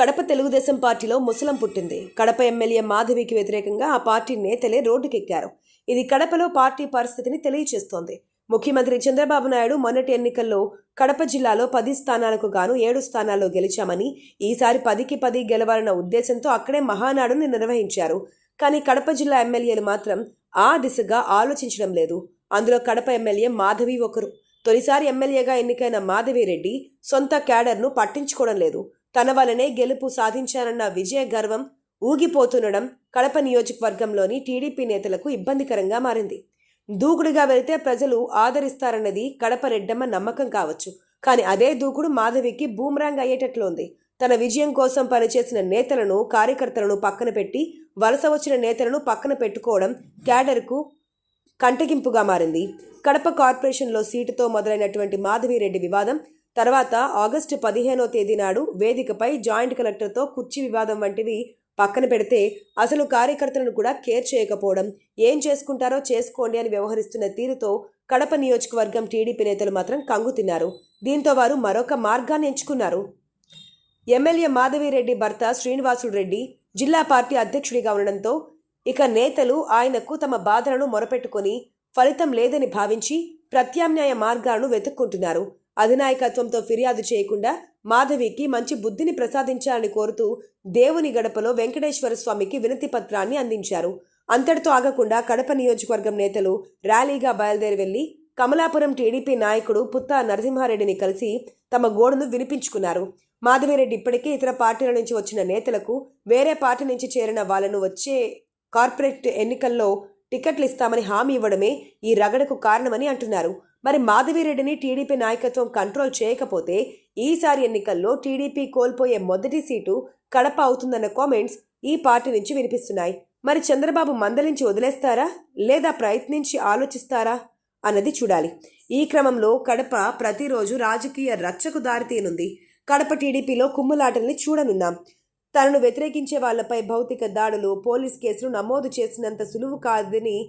కడప తెలుగుదేశం పార్టీలో ముసలం పుట్టింది. కడప ఎమ్మెల్యే మాధవికి వ్యతిరేకంగా ఆ పార్టీ నేతలే రోడ్డుకెక్కారు. ఇది కడపలో పార్టీ పరిస్థితిని తెలియజేస్తోంది. ముఖ్యమంత్రి చంద్రబాబు నాయుడు మొన్నటి ఎన్నికల్లో కడప జిల్లాలో 10 స్థానాలకు గాను 7 స్థానాల్లో గెలిచామని, ఈసారి 10కి 10 గెలవాలన్న ఉద్దేశంతో అక్కడే మహానాడుని నిర్వహించారు. కానీ కడప జిల్లా ఎమ్మెల్యేలు మాత్రం ఆ దిశగా ఆలోచించడం లేదు. అందులో కడప ఎమ్మెల్యే మాధవి ఒకరు. తొలిసారి ఎమ్మెల్యేగా ఎన్నికైన మాధవిరెడ్డి సొంత క్యాడర్ను పట్టించుకోవడం లేదు. తన వలనే గెలుపు సాధించారన్న విజయ గర్వం ఊగిపోతుండడం కడప నియోజకవర్గంలోని టీడీపీ నేతలకు ఇబ్బందికరంగా మారింది. దూకుడుగా వెళితే ప్రజలు ఆదరిస్తారన్నది కడప రెడ్డమ్మ నమ్మకం కావచ్చు. కానీ అదే దూకుడు మాధవికి బూమరాంగ్ అయ్యేటట్లు ఉంది. తన విజయం కోసం పనిచేసిన నేతలను, కార్యకర్తలను పక్కన పెట్టి వలస వచ్చిన నేతలను పక్కన పెట్టుకోవడం క్యాడర్కు కంటగింపుగా మారింది. కడప కార్పొరేషన్లో సీటుతో మొదలైనటువంటి మాధవిరెడ్డి వివాదం తర్వాత ఆగస్టు 15వ తేదీ నాడు వేదికపై జాయింట్ కలెక్టర్తో కుర్చీ వివాదం వంటివి పక్కన పెడితే అసలు కార్యకర్తలను కూడా కేర్ చేయకపోవడం, ఏం చేసుకుంటారో చేసుకోండి అని వ్యవహరిస్తున్న తీరుతో కడప నియోజకవర్గం టీడీపీ నేతలు మాత్రం కంగు తిన్నారు. దీంతో వారు మరొక మార్గాన్ని ఎంచుకున్నారు. ఎమ్మెల్యే మాధవిరెడ్డి భర్త శ్రీనివాసులు రెడ్డి జిల్లా పార్టీ అధ్యక్షుడిగా ఉండడంతో ఇక నేతలు ఆయనకు తమ బాధలను మొరపెట్టుకుని ఫలితం లేదని భావించి ప్రత్యామ్నాయ మార్గాలను వెతుక్కుంటున్నారు. అధినాయకత్వంతో ఫిర్యాదు చేయకుండా మాధవికి మంచి బుద్ధిని ప్రసాదించాలని కోరుతూ దేవుని గడపలో వెంకటేశ్వర స్వామికి వినతి పత్రాన్ని అందించారు. అంతటితో ఆగకుండా కడప నియోజకవర్గం నేతలు ర్యాలీగా బయలుదేరి వెళ్లి కమలాపురం టీడీపీ నాయకుడు పుత్తా నరసింహారెడ్డిని కలిసి తమ గోడును వినిపించుకున్నారు. మాధవిరెడ్డి ఇప్పటికే ఇతర పార్టీల నుంచి వచ్చిన నేతలకు వేరే పార్టీ నుంచి చేరిన వాళ్లను వచ్చే కార్పొరేట్ ఎన్నికల్లో టికెట్లు ఇస్తామని హామీ ఇవ్వడమే ఈ రగడకు కారణమని అంటున్నారు. మరి మాధవిరెడ్డిని టీడీపీ నాయకత్వం కంట్రోల్ చేయకపోతే ఈసారి ఎన్నికల్లో టీడీపీ కోల్పోయే మొదటి సీటు కడప అవుతుందన్న కామెంట్స్ ఈ పార్టీ నుంచి వినిపిస్తున్నాయి. మరి చంద్రబాబు మందలించి వదిలేస్తారా లేదా ప్రయత్నించి ఆలోచిస్తారా అన్నది చూడాలి. ఈ క్రమంలో కడప ప్రతిరోజు రాజకీయ రచ్చకు దారితీయనుంది. కడప టీడీపీలో కుమ్ములాటల్ని చూడనున్నాం. తనను వ్యతిరేకించే వాళ్లపై భౌతిక దాడులు, పోలీస్ కేసులు నమోదు చేసినంత సులువు కాదని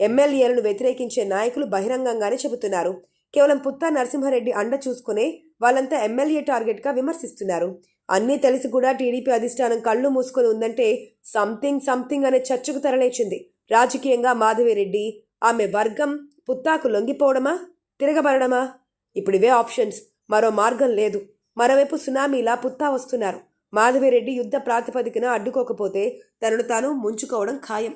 ఎమ్మెల్యేలను వ్యతిరేకించే నాయకులు బహిరంగంగానే చెబుతున్నారు. కేవలం పుత్తా నరసింహారెడ్డి అండ చూసుకునే వాళ్ళంతా ఎమ్మెల్యే టార్గెట్గా విమర్శిస్తున్నారు. అన్నీ తెలిసి కూడా టీడీపీ అధిష్టానం కళ్ళు మూసుకొని ఉందంటే సంథింగ్ అనే చర్చకు తెరలేచింది. రాజకీయంగా మాధవిరెడ్డి, ఆమె వర్గం పుత్తాకు లొంగిపోవడమా, తిరగబడమా? ఇప్పుడు ఇవే ఆప్షన్స్, మరో మార్గం లేదు. మరోవైపు సునామీలా పుత్తా వస్తున్నారు. మాధవిరెడ్డి యుద్ధ ప్రాతిపదికన అడ్డుకోకపోతే తనను తాను ముంచుకోవడం ఖాయం.